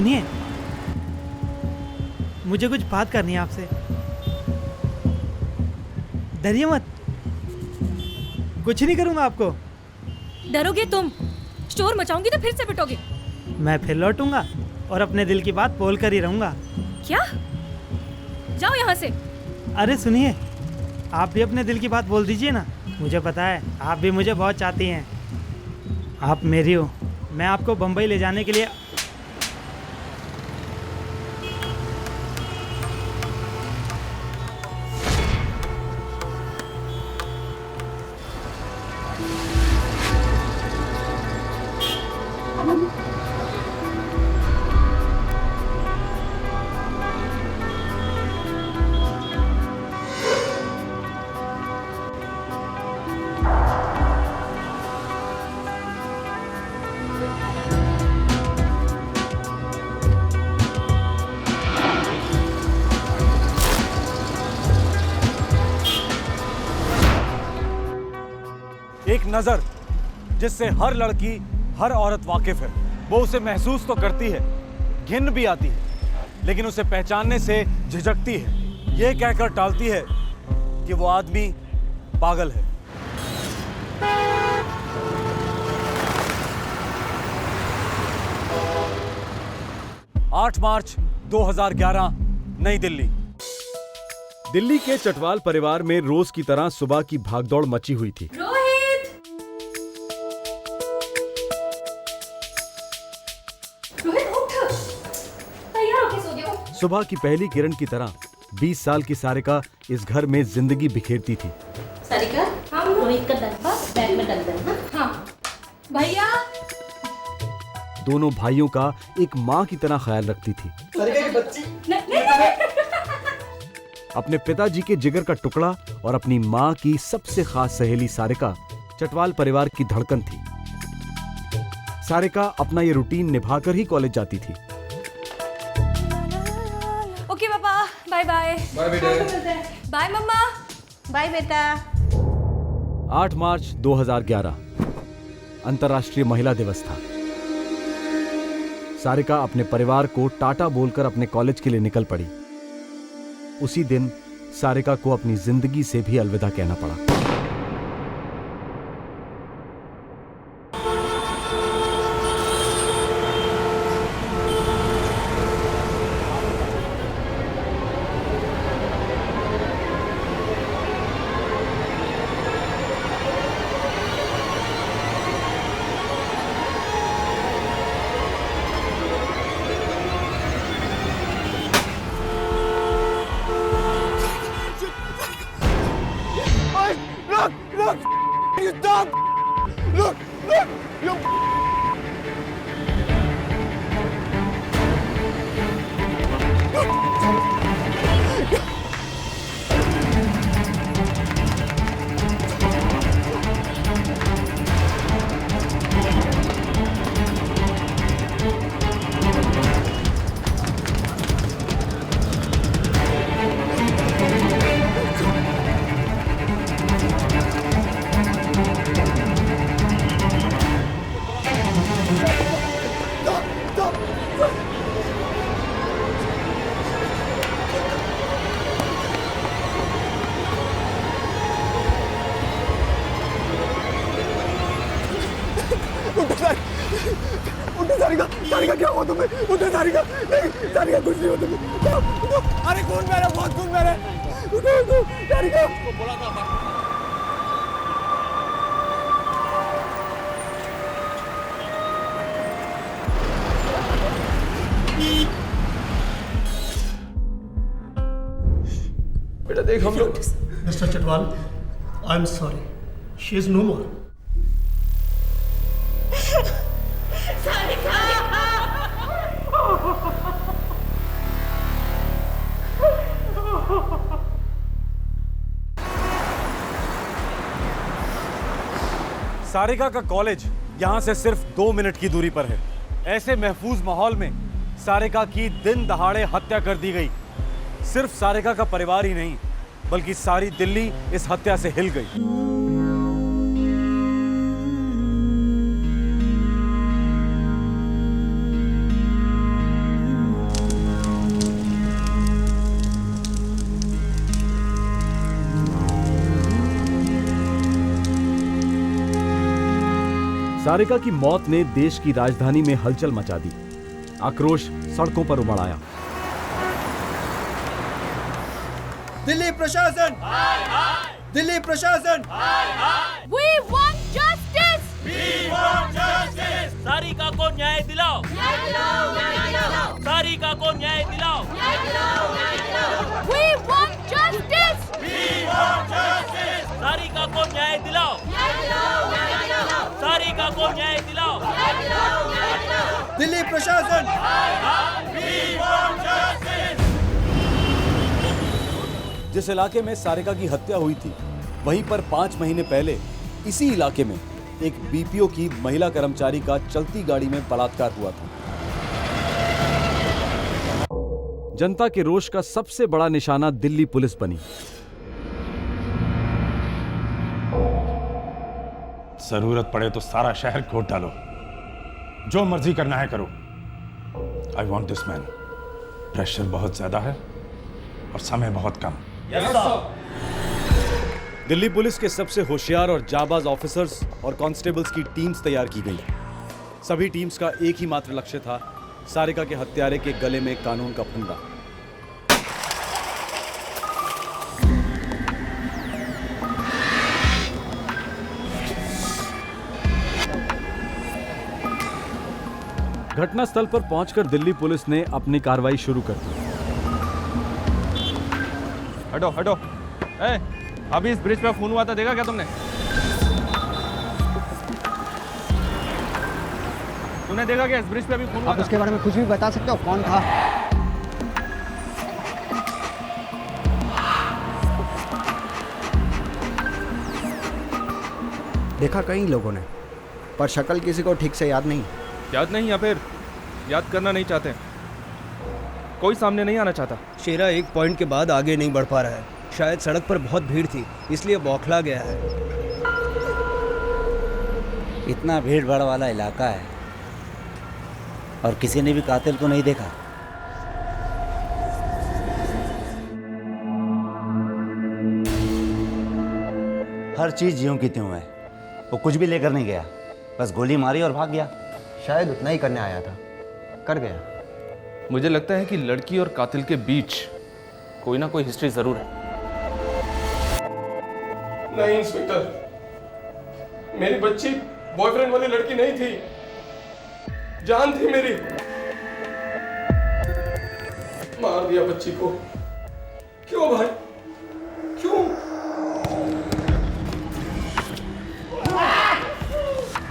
सुनिए, मुझे कुछ बात करनी है आपसे। डरिए मत, कुछ नहीं करूंगा आपको। डरोगे तुम? शोर मचाऊंगी तो फिर से पिटोगे। मैं फिर लौटूंगा और अपने दिल की बात बोल कर ही रहूंगा। क्या? जाओ यहाँ से। अरे सुनिए, आप भी अपने दिल की बात बोल दीजिए ना। मुझे पता है आप भी मुझे बहुत चाहती हैं। आप मेरी हो। मैं आपको बम्बई ले जाने के लिए एक नजर जिससे हर लड़की, हर औरत वाकिफ है। वो उसे महसूस तो करती है, घिन भी आती है, लेकिन उसे पहचानने से झिझकती है। ये कहकर टालती है कि वो आदमी पागल है। आठ मार्च 2011, नई दिल्ली। दिल्ली के चटवाल परिवार में रोज की तरह सुबह की भागदौड़ मची हुई थी। सुबह की पहली किरण की तरह 20 साल की सारिका इस घर में जिंदगी बिखेरती थी। सारिका, हम रोहित का डब्बा बैग में डाल देना। हाँ भैया। दोनों भाइयों का एक माँ की तरह ख्याल रखती थी। सारिका की बच्ची। अपने पिताजी के जिगर का टुकड़ा और अपनी माँ की सबसे खास सहेली सारिका चटवाल परिवार की धड़कन थी। सारिका अपना ये रूटीन निभाकर ही कॉलेज जाती थी। ओके पापा, बाय बाय। बाय बेटा। बाय मम्मा। बाय बेटा। 8 मार्च 2011 अंतर्राष्ट्रीय महिला दिवस था। सारिका अपने परिवार को टाटा बोलकर अपने कॉलेज के लिए निकल पड़ी। उसी दिन सारिका को अपनी जिंदगी से भी अलविदा कहना पड़ा। सारिका क्या हुआ तुम्हें? उठो सारिका, नहीं सारिका कुछ नहीं हुआ तुम्हें। अरे खून मेरा, बहुत खून मेरा। उठो उठो सारिका। बोला था बेटा, देख हम लोग। Mister Chatwal, I am sorry, she is no more. Sarika का कॉलेज यहां से सिर्फ 2 मिनट की दूरी पर है। ऐसे महफूज माहौल में सारिका की दिन दहाड़े हत्या कर दी गई। सिर्फ सारिका का परिवार ही नहीं, बल्कि सारी दिल्ली इस हत्या से हिल गई। सारिका की मौत ने देश की राजधानी में हलचल मचा दी। आक्रोश सड़कों पर उमड़ आया। दिल्ली प्रशासन, दिल्ली प्रशासन, We want justice! सारिका को न्याय दिलाओ, सारिका को न्याय दिलाओ। We want justice! सारिका को न्याय दिलाओ, सारिका को न्याय दिलाओ। दिल्ली प्रशासन, जिस इलाके में सारिका की हत्या हुई थी, वहीं पर 5 महीने पहले इसी इलाके में एक बीपीओ की महिला कर्मचारी का चलती गाड़ी में बलात्कार हुआ था। जनता के रोष का सबसे बड़ा निशाना दिल्ली पुलिस बनी। जरूरत पड़े तो सारा शहर खोद डालो, जो मर्जी करना है करो। I want this man. Pressure बहुत ज्यादा है और समय बहुत कम। दिल्ली पुलिस के सबसे होशियार और जाबाज ऑफिसर्स और कांस्टेबल्स की टीम्स तैयार की गई। सभी टीम्स का एक ही मात्र लक्ष्य था, सारिका के हत्यारे के गले में कानून का फंदा। घटनास्थल पर पहुंचकर दिल्ली पुलिस ने अपनी कार्रवाई शुरू कर दी। हटो हटो। अभी इस ब्रिज पे फोन हुआ था, देखा क्या तुमने? तूने देखा क्या इस ब्रिज पे अभी फोन हुआ आप था? उसके बारे में कुछ भी बता सकते हो? कौन था? देखा कई लोगों ने, पर शक्ल किसी को ठीक से याद नहीं। याद नहीं या फिर याद करना नहीं चाहते? कोई सामने नहीं आना चाहता। शेरा एक पॉइंट के बाद आगे नहीं बढ़ पा रहा है। शायद सड़क पर बहुत भीड़ थी, इसलिए बौखला गया है। इतना भीड़ भाड़ वाला इलाका है और किसी ने भी कातिल को नहीं देखा। हर चीज यूं की त्यों है। वो कुछ भी लेकर नहीं गया, बस गोली मारी और भाग गया। शायद उतना ही करने आया था, कर गया। मुझे लगता है कि लड़की और कातिल के बीच कोई ना कोई हिस्ट्री जरूर है। नहीं इंस्पेक्टर, मेरी बच्ची बॉयफ्रेंड वाली लड़की नहीं थी, जान थी मेरी। मार दिया बच्ची को। क्यों भाई, क्यों?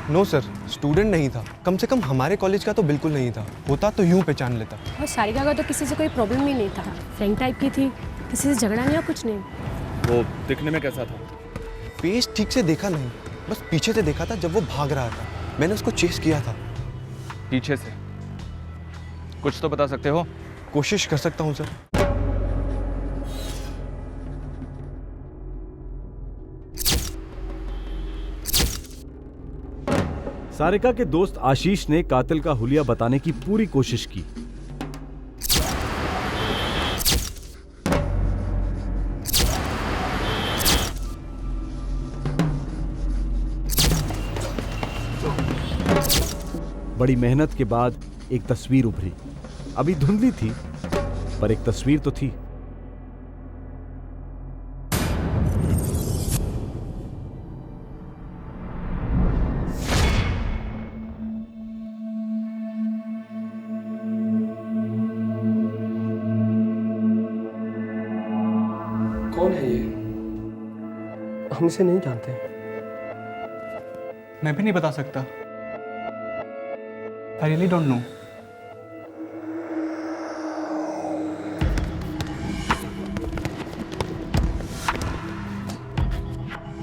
नो सर, स्टूडेंट नहीं था। कम से कम हमारे कॉलेज का तो बिल्कुल नहीं था। होता तो यूं पहचान लेता। और सारिका का तो किसी से कोई प्रॉब्लम ही नहीं था। फ्रेंड टाइप की थी, किसी से झगड़ा नहीं या कुछ नहीं। वो दिखने में कैसा था? फेस ठीक से देखा नहीं, बस पीछे से देखा था जब वो भाग रहा था। मैंने उसको चेस किया था। पीछे से? कुछ तो बता सकते हो? कोशिश कर सकता हूँ सर। सारिका के दोस्त आशीष ने कातिल का हुलिया बताने की पूरी कोशिश की। बड़ी मेहनत के बाद एक तस्वीर उभरी। अभी धुंधली थी, पर एक तस्वीर तो थी। कौन है ये? हम इसे नहीं जानते। मैं भी नहीं बता सकता। I really don't know.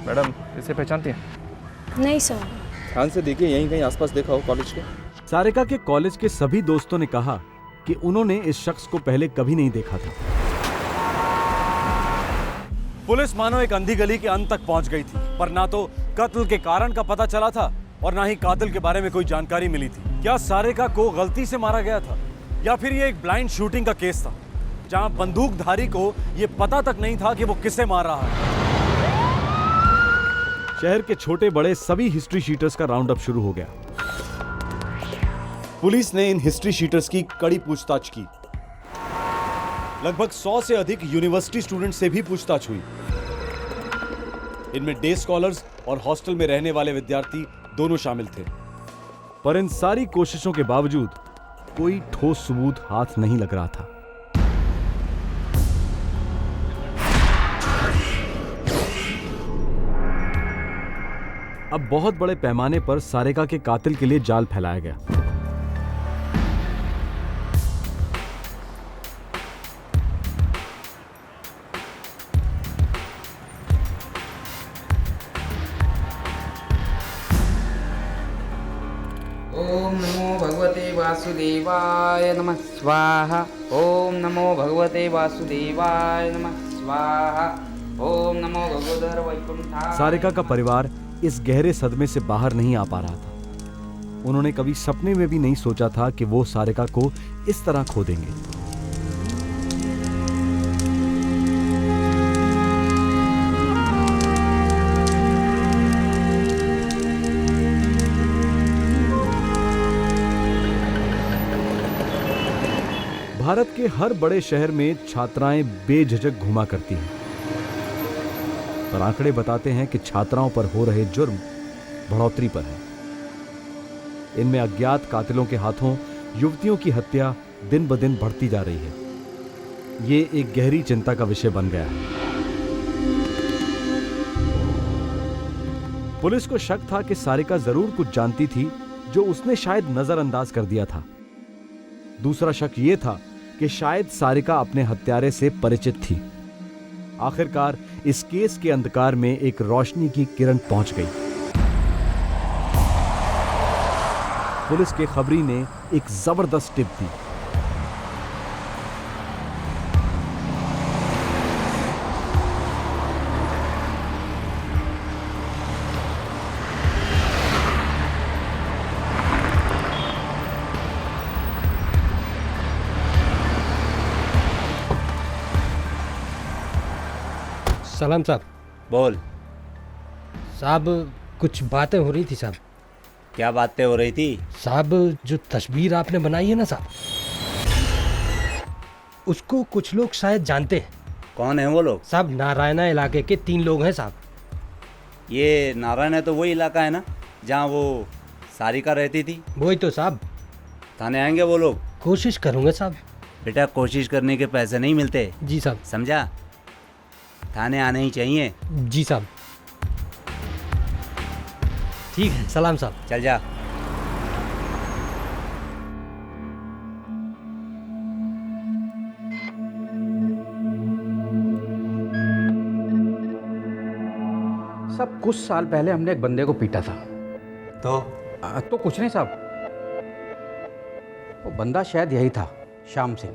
Madam, इसे पहचानती हैं? नहीं सर। ध्यान से देखिए, यहीं कहीं आसपास देखा हो कॉलेज के। सारिका के कॉलेज के सभी दोस्तों ने कहा कि उन्होंने इस शख्स को पहले कभी नहीं देखा था। पुलिस मानो एक अंधी गली के अंत तक पहुंच गई थी, पर ना तो कत्ल के कारण का पता चला था और ना ही कातिल के बारे में कोई जानकारी मिली थी। क्या सारिका को गलती से मारा गया था या फिर ये एक ब्लाइंड शूटिंग का केस था, जहां बंदूकधारी को ये पता तक नहीं था कि वो किसे मार रहा है। शहर के छोटे बड़े सभी हिस्ट्री शीटर्स का राउंड अप शुरू हो गया। पुलिस ने इन हिस्ट्री शीटर्स की कड़ी पूछताछ की। लगभग 100 से अधिक यूनिवर्सिटी स्टूडेंट से भी पूछताछ हुई। इनमें डे स्कॉलर्स और हॉस्टल में रहने वाले विद्यार्थी दोनों शामिल थे। पर इन सारी कोशिशों के बावजूद कोई ठोस सबूत हाथ नहीं लग रहा था। अब बहुत बड़े पैमाने पर सारेका के कातिल के लिए जाल फैलाया गया। ओम नमो भगवते वासुदेवाय नमः स्वाहा। ओम नमो भगवते वासुदेवाय नमः स्वाहा। ओम नमो भगवते वैकुंठाय। सारिका का परिवार इस गहरे सदमे से बाहर नहीं आ पा रहा था। उन्होंने कभी सपने में भी नहीं सोचा था कि वो सारिका को इस तरह खो देंगे। भारत के हर बड़े शहर में छात्राएं बेझिझक घुमा करती हैं, पर आंकड़े बताते हैं कि छात्राओं पर हो रहे जुर्म बढ़ोतरी पर है। इनमें अज्ञात कातिलों के हाथों युवतियों की हत्या दिन ब दिन बढ़ती जा रही है। ये एक गहरी चिंता का विषय बन गया है। पुलिस को शक था कि सारिका जरूर कुछ जानती थी जो उसने शायद नजरअंदाज कर दिया था। दूसरा शक यह था कि शायद सारिका अपने हत्यारे से परिचित थी। आखिरकार इस केस के अंधकार में एक रोशनी की किरण पहुंच गई। पुलिस के खबरी ने एक जबरदस्त टिप दी। सलाम साहब। बोल साहब, कुछ बातें हो रही थी साहब। क्या बातें हो रही थी? साहब, जो तस्वीर आपने बनाई है ना साहब, उसको कुछ लोग शायद जानते हैं। कौन है वो लोग? साहब, नारायणा इलाके के 3 लोग हैं साहब। ये नारायण तो वही इलाका है ना जहाँ वो सारिका रहती थी? वही तो साहब। थाने आएंगे वो लोग? कोशिश करूंगा साहब। बेटा, कोशिश करने के पैसे नहीं मिलते। जी साहब। समझा? थाने आने ही चाहिए। जी साहब। ठीक है, सलाम साहब। चल जा। सब कुछ साल पहले हमने एक बंदे को पीटा था। तो कुछ नहीं साहब, वो बंदा शायद यही था, श्याम सिंह।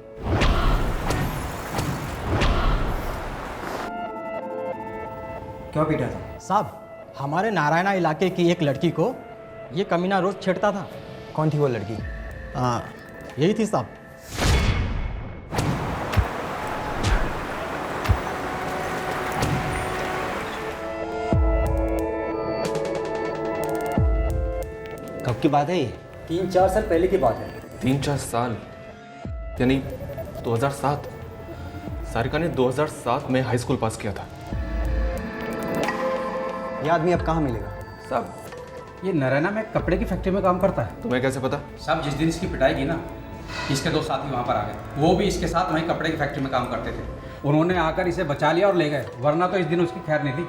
क्यों पीटा था? साहब, हमारे नारायणा इलाके की एक लड़की को ये कमीना रोज छेड़ता था। कौन थी वो लड़की? यही थी साहब। कब की बात है ये? 3-4 साल पहले की बात है। 3-4 साल यानी 2007। सारिका ने 2007 में हाई स्कूल पास किया था। ये आदमी अब कहाँ मिलेगा? साहब, ये नारायणा में कपड़े की फैक्ट्री में काम करता है। तुम्हें कैसे पता? साहब, जिस दिन इसकी पिटाई की ना, इसके 2 साथी वहाँ पर आ गए। वो भी इसके साथ वहीं कपड़े की फैक्ट्री में काम करते थे। उन्होंने आकर इसे बचा लिया और ले गए, वरना तो इस दिन उसकी खैर नहीं थी।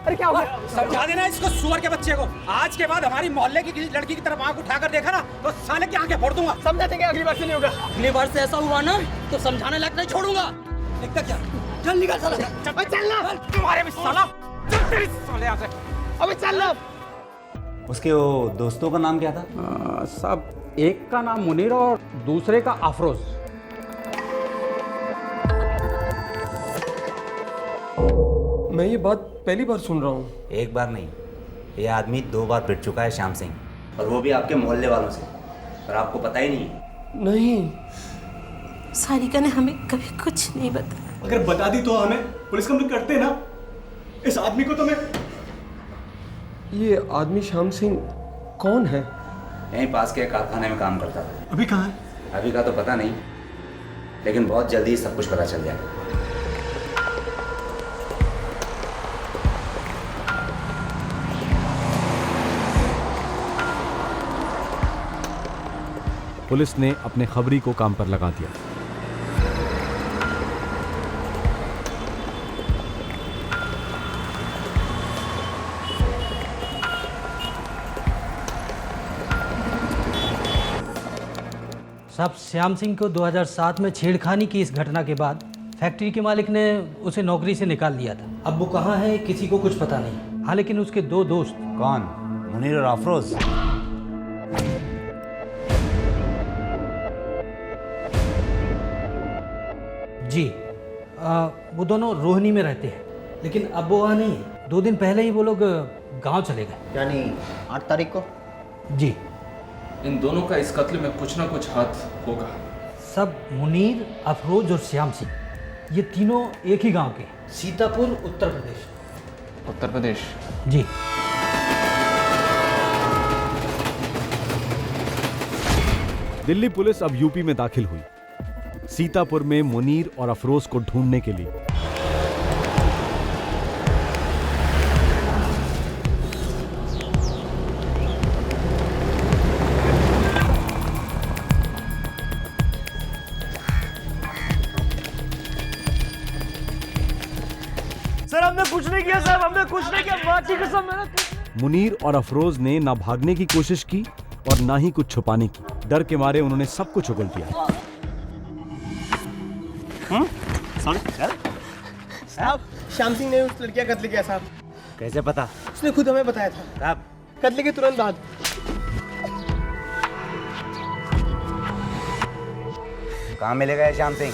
अरे क्या हो गया? समझा देना इसको, सुअर के बच्चे को। आज के बाद हमारी मोहल्ले की किसी लड़की की तरफ आंख उठाकर देखा ना तो साले की आंखें फोड़ दूंगा। समझा देंगे, अगली बार से नहीं होगा। अगली बार से ऐसा हुआ ना तो समझाने लायक नहीं छोड़ूंगा। देखता क्या? चल निकल साला। चल ना। तुम्हारे भी साला। चल तेरी साले यहाँ से। अबे चल ना। उसके वो दोस्तों का नाम क्या था? साहब, एक का नाम मुनीर और दूसरे का अफरोज। मैं ये बात पहली बार सुन रहा हूँ। एक बार नहीं, ये आदमी 2 बार पिट चुका है श्याम सिंह, और वो भी आपके मोहल्ले वालों से, पर आपको पता ही नहीं। नहीं, सारिका ने हमें कभी कुछ नहीं बताया। अगर बता दी तो हमें पुलिस कंप्लेंट करते ना। इस आदमी को तो मैं। ये आदमी श्याम सिंह कौन है? यहीं पास के कारखाने में काम करता था। अभी कहाँ है? अभी का तो पता नहीं, लेकिन बहुत जल्दी सब कुछ पता चल जाएगा। पुलिस ने अपने खबरी को काम पर लगा दिया। साहब, श्याम सिंह को 2007 में छेड़खानी की इस घटना के बाद फैक्ट्री के मालिक ने उसे नौकरी से निकाल दिया था। अब वो कहाँ है किसी को कुछ पता नहीं। हाँ, लेकिन उसके 2 दोस्त। कौन? मुनीर और अफरोज? जी, वो दोनों रोहिणी में रहते हैं, लेकिन अब वो वहाँ नहीं है। 2 दिन पहले ही वो लोग गांव चले गए। यानी 8 तारीख को? जी। इन दोनों का इस कत्ल में कुछ ना कुछ हाथ होगा। सब मुनीर, अफरोज और श्याम सिंह, ये तीनों एक ही गांव के, सीतापुर, उत्तर प्रदेश। उत्तर प्रदेश? जी। दिल्ली पुलिस अब यूपी में दाखिल हुई, सीतापुर में मुनीर और अफरोज को ढूंढने के लिए। सर हमने कुछ नहीं किया साहब, हमने कुछ नहीं किया, मां की कसम मैंने। मुनीर और अफरोज ने ना भागने की कोशिश की और ना ही कुछ छुपाने की। डर के मारे उन्होंने सब कुछ उगल दिया। साहब, श्याम सिंह ने उस लड़की का कत्ल किया साहब। कैसे पता? उसने खुद हमें बताया था। कब? कत्ल के तुरंत बाद। कहाँ मिलेगा श्याम सिंह?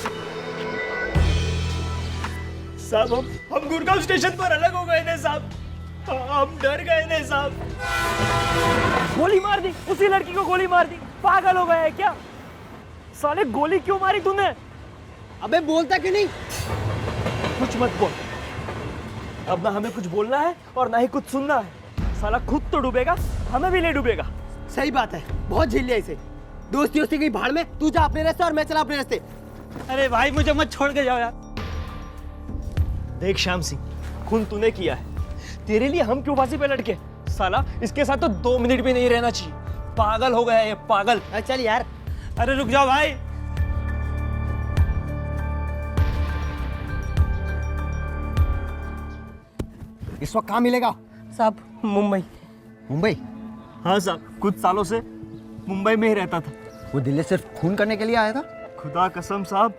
साहब हम गुड़गांव स्टेशन पर अलग हो गए थे साहब, हम डर गए थे साहब। गोली मार दी, उसी लड़की को गोली मार दी। पागल हो गया है क्या? साले गोली क्यों मारी तूने? अबे बोलता क्यों नहीं? कुछ मत बोल। अब ना हमें कुछ बोलना है और ना ही कुछ सुनना है। साला खुद तो डूबेगा, हमें भी नहीं डूबेगा। सही बात है, बहुत झेल लिया इसे। दोस्ती दोस्ती गई भाड़ में, तू जा अपने रास्ते और मैं चला अपने रास्ते। अरे भाई मुझे मत छोड़ के जाओ यार। देख श्याम सिंह, खून तूने किया है, तेरे लिए हम क्यों फांसी पे लटके? साला इसके साथ तो 2 मिनट भी नहीं रहना चाहिए। पागल हो गया है ये, पागल। चल यार। अरे रुक जाओ भाई। इस वक्त कहाँ मिलेगा? साहब मुंबई। मुंबई? हाँ साहब, कुछ सालों से मुंबई में ही रहता था। वो दिल्ली सिर्फ खून करने के लिए आया था? खुदा कसम साहब,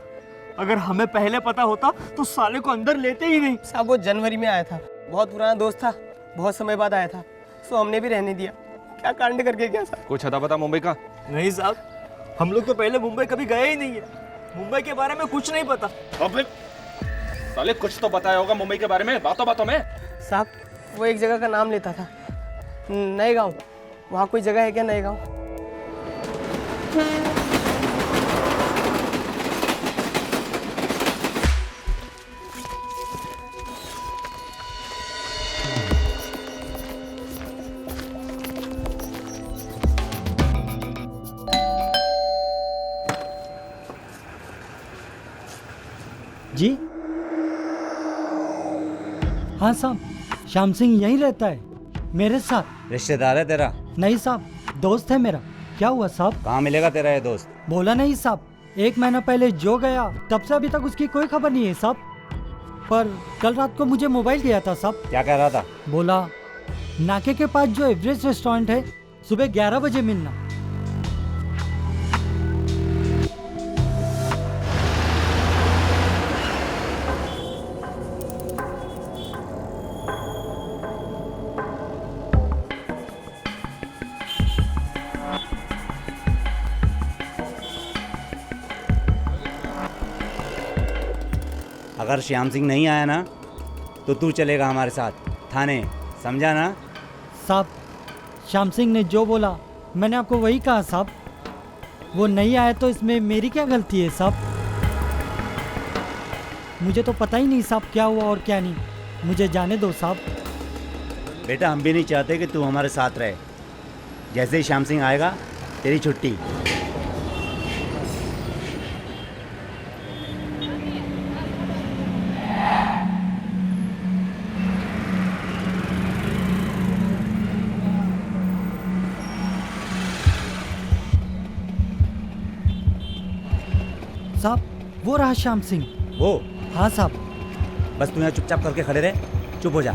अगर हमें पहले पता होता तो साले को अंदर लेते ही नहीं। साहब वो जनवरी में आया था, बहुत पुराना दोस्त था, बहुत समय बाद आया था, सो हमने भी रहने दिया। क्या कांड करके गया साहब? कुछ अता पता मुंबई का? नहीं साहब, हम लोग तो पहले मुंबई कभी गए ही नहीं है, मुंबई के बारे में कुछ नहीं पता। अबे साले कुछ तो बताया होगा मुंबई के बारे में, बातों बातों में। साहब वो एक जगह का नाम लेता था, नए गाँव। वहाँ कोई जगह है क्या नए गाँव? जी हाँ साहब, श्याम सिंह यहीं रहता है मेरे साथ। रिश्तेदार है तेरा? नहीं साहब, दोस्त है मेरा। क्या हुआ साहब? कहाँ मिलेगा तेरा ये दोस्त? बोला नहीं साहब, 1 महीना पहले जो गया तब से अभी तक उसकी कोई खबर नहीं है साहब। पर कल रात को मुझे मोबाइल दिया था साहब। क्या कह रहा था? बोला नाके के पास जो एवरेस्ट रेस्टोरेंट है सुबह 11 बजे मिलना। अगर श्याम सिंह नहीं आया ना तो तू चलेगा हमारे साथ थाने, समझा ना? साहब श्याम सिंह ने जो बोला मैंने आपको वही कहा साहब। वो नहीं आया तो इसमें मेरी क्या गलती है साहब? मुझे तो पता ही नहीं साहब क्या हुआ और क्या नहीं। मुझे जाने दो साहब। बेटा हम भी नहीं चाहते कि तू हमारे साथ रहे। जैसे ही श्याम सिंह आएगा तेरी छुट्टी। साहब वो रहा श्याम सिंह। वो? हाँ साहब। बस तू यहाँ चुपचाप करके खड़े रहे, चुप हो जा।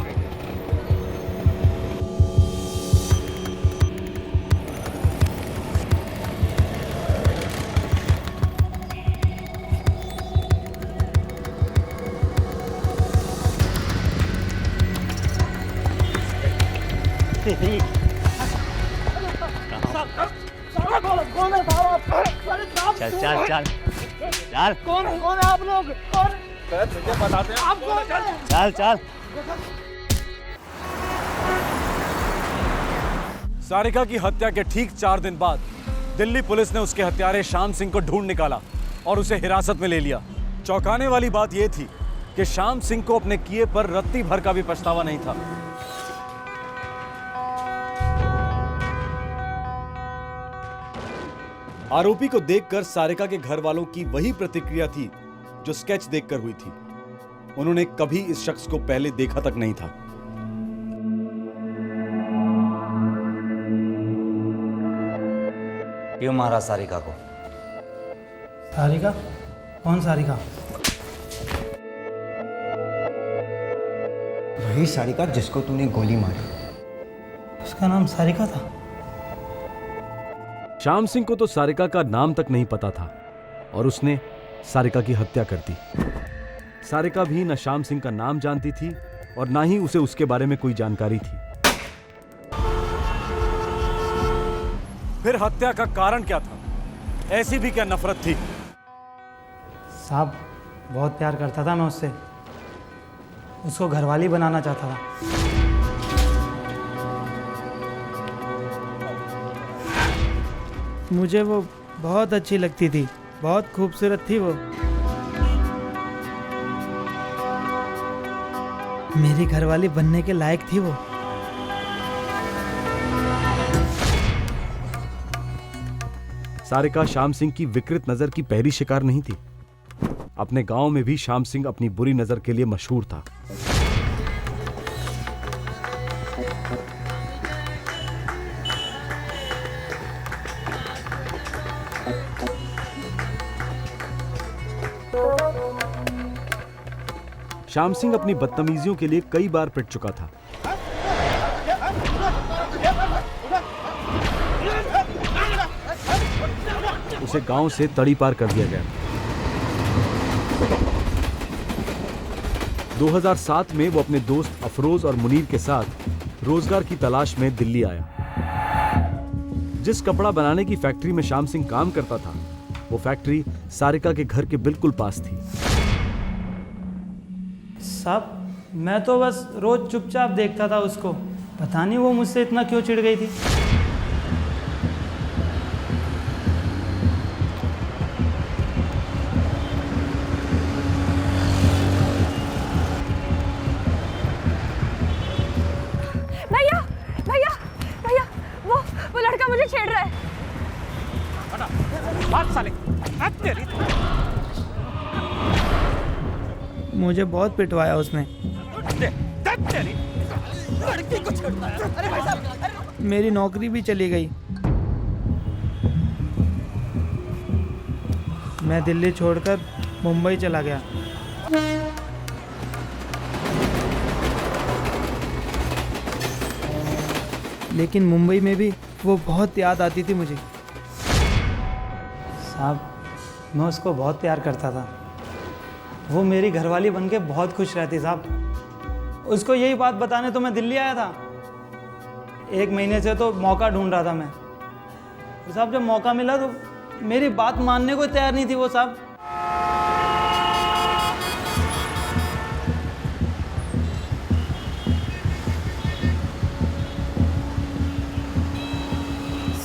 चल चल चल चल। कौन है आप लोग? कौन? तुझे बताते हैं। आप कौन हैं? चल चल। सारिका की हत्या के ठीक 4 दिन बाद दिल्ली पुलिस ने उसके हत्यारे श्याम सिंह को ढूंढ निकाला और उसे हिरासत में ले लिया। चौंकाने वाली बात यह थी कि श्याम सिंह को अपने किए पर रत्ती भर का भी पछतावा नहीं था। आरोपी को देखकर सारिका के घर वालों की वही प्रतिक्रिया थी जो स्केच देखकर हुई थी। उन्होंने कभी इस शख्स को पहले देखा तक नहीं था। क्यों मारा सारिका को? सारिका? कौन सारिका? वही सारिका जिसको तूने गोली मारी। उसका नाम सारिका था? श्याम सिंह को तो सारिका का नाम तक नहीं पता था और उसने सारिका की हत्या कर दी। सारिका भी न श्याम सिंह का नाम जानती थी और ना ही उसे उसके बारे में कोई जानकारी थी। फिर हत्या का कारण क्या था? ऐसी भी क्या नफरत थी? साहब बहुत प्यार करता था मैं उससे। उसको घरवाली बनाना चाहता था। मुझे वो बहुत अच्छी लगती थी, बहुत खूबसूरत थी वो। मेरी घरवाली बनने के लायक थी वो। सारिका श्याम सिंह की विकृत नजर की पहली शिकार नहीं थी। अपने गांव में भी श्याम सिंह अपनी बुरी नजर के लिए मशहूर था। श्याम सिंह अपनी बदतमीजियों के लिए कई बार पिट चुका था। उसे गांव से तड़ी पार कर दिया गया। 2007 में वो अपने दोस्त अफरोज और मुनीर के साथ रोजगार की तलाश में दिल्ली आया। जिस कपड़ा बनाने की फैक्ट्री में श्याम सिंह काम करता था, वो फैक्ट्री सारिका के घर के बिल्कुल पास थी। साहब मैं तो बस रोज चुपचाप देखता था उसको। पता नहीं वो मुझसे इतना क्यों चिढ़ गई थी। भैया भैया भैया वो लड़का मुझे छेड़ रहा है। बात साले। मुझे बहुत पिटवाया उसने। लड़की को छेड़ता है। अरे भाई साहब, मेरी नौकरी भी चली गई। मैं दिल्ली छोड़कर मुंबई चला गया। लेकिन मुंबई में भी वो बहुत याद आती थी मुझे। साहब मैं उसको बहुत प्यार करता था। वो मेरी घरवाली बनके बहुत खुश रहती साहब। उसको यही बात बताने तो मैं दिल्ली आया था। 1 महीने से तो मौका ढूंढ रहा था मैं। तो साहब जब मौका मिला तो मेरी बात मानने को तैयार नहीं थी वो साहब।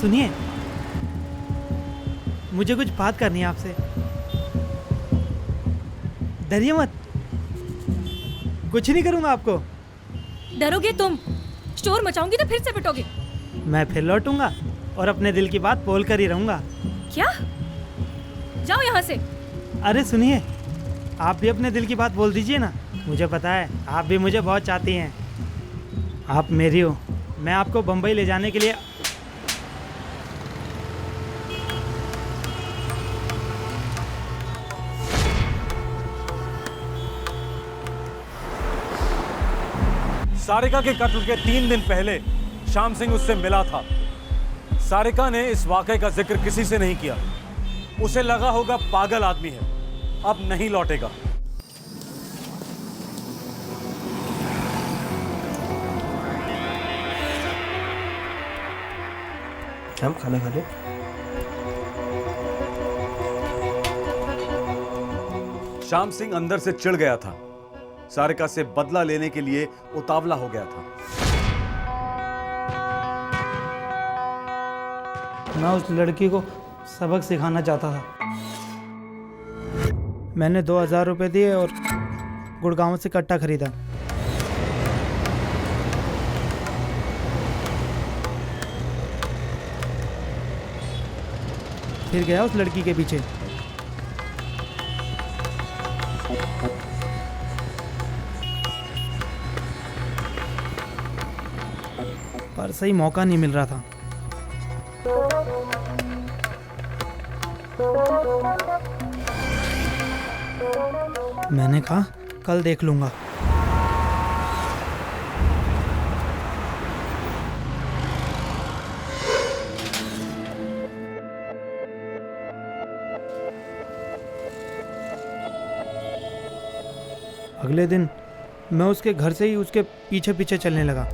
सुनिए, मुझे कुछ बात करनी है आपसे। डरिए मत। कुछ नहीं करूँगा आपको। डरोगे तुम? शोर मचाऊंगी तो फिर से पिटोगे। मैं फिर लौटूंगा और अपने दिल की बात बोल कर ही रहूँगा। क्या? जाओ यहाँ से। अरे सुनिए, आप भी अपने दिल की बात बोल दीजिए ना। मुझे पता है आप भी मुझे बहुत चाहती हैं। आप मेरी हो। मैं आपको बम्बई ले जाने के लिए सारिका के कत्ल के 3 दिन पहले श्याम सिंह उससे मिला था। सारिका ने इस वाकये का जिक्र किसी से नहीं किया। उसे लगा होगा पागल आदमी है, अब नहीं लौटेगा। हम खाना खा ले। श्याम सिंह अंदर से चिढ़ गया था। सारिका से बदला लेने के लिए उतावला हो गया था। मैं उस लड़की को सबक सिखाना चाहता था। मैंने 2000 रुपये दिए और गुड़गांव से कट्टा खरीदा। फिर गया उस लड़की के पीछे। पर सही मौका नहीं मिल रहा था। मैंने कहा कल देख लूंगा। अगले दिन मैं उसके घर से ही उसके पीछे पीछे चलने लगा।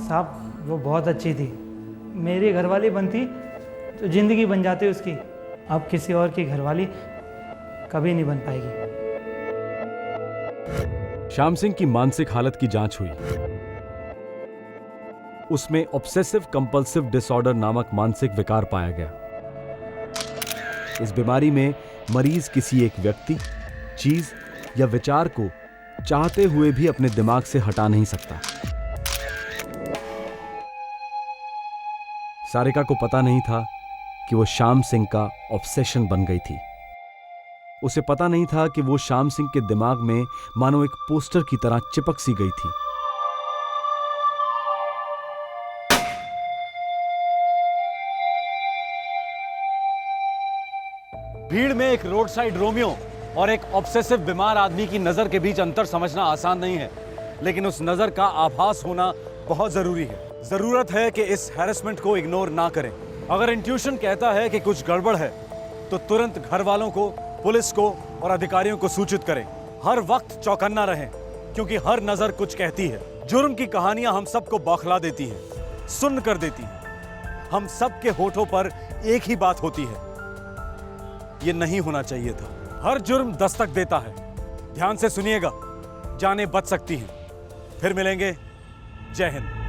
साहब वो बहुत अच्छी थी। मेरी घरवाली बनती तो ज़िंदगी बन जाती उसकी। अब किसी और की घरवाली कभी नहीं बन पाएगी। श्याम सिंह की मानसिक हालत की जांच हुई। उसमें ऑब्सेसिव कंपल्सिव डिसऑर्डर नामक मानसिक विकार पाया गया। इस बीमारी में मरीज किसी एक व्यक्ति, चीज या विचार को चाहते हुए भी अपने दिमाग से हटा नहीं सकता। सारिका को पता नहीं था कि वो श्याम सिंह का ऑब्सेशन बन गई थी। उसे पता नहीं था कि वो श्याम सिंह के दिमाग में मानो एक पोस्टर की तरह चिपक सी गई थी। भीड़ में एक रोड साइड रोमियो और एक ऑब्सेसिव बीमार आदमी की नजर के बीच अंतर समझना आसान नहीं है, लेकिन उस नजर का आभास होना बहुत जरूरी है। जरूरत है कि इस हैरेसमेंट को इग्नोर ना करें। अगर इंट्यूशन कहता है कि कुछ गड़बड़ है तो तुरंत घर वालों को, पुलिस को और अधिकारियों को सूचित करें। हर वक्त चौकन्ना रहें, क्योंकि हर नजर कुछ कहती है। जुर्म की कहानियां हम सबको बौखला देती हैं, सुन्न कर देती हैं। हम सबके होठों पर एक ही बात होती है, ये नहीं होना चाहिए था। हर जुर्म दस्तक देता है। ध्यान से सुनिएगा, जानें बच सकती हैं। फिर मिलेंगे। जय हिंद।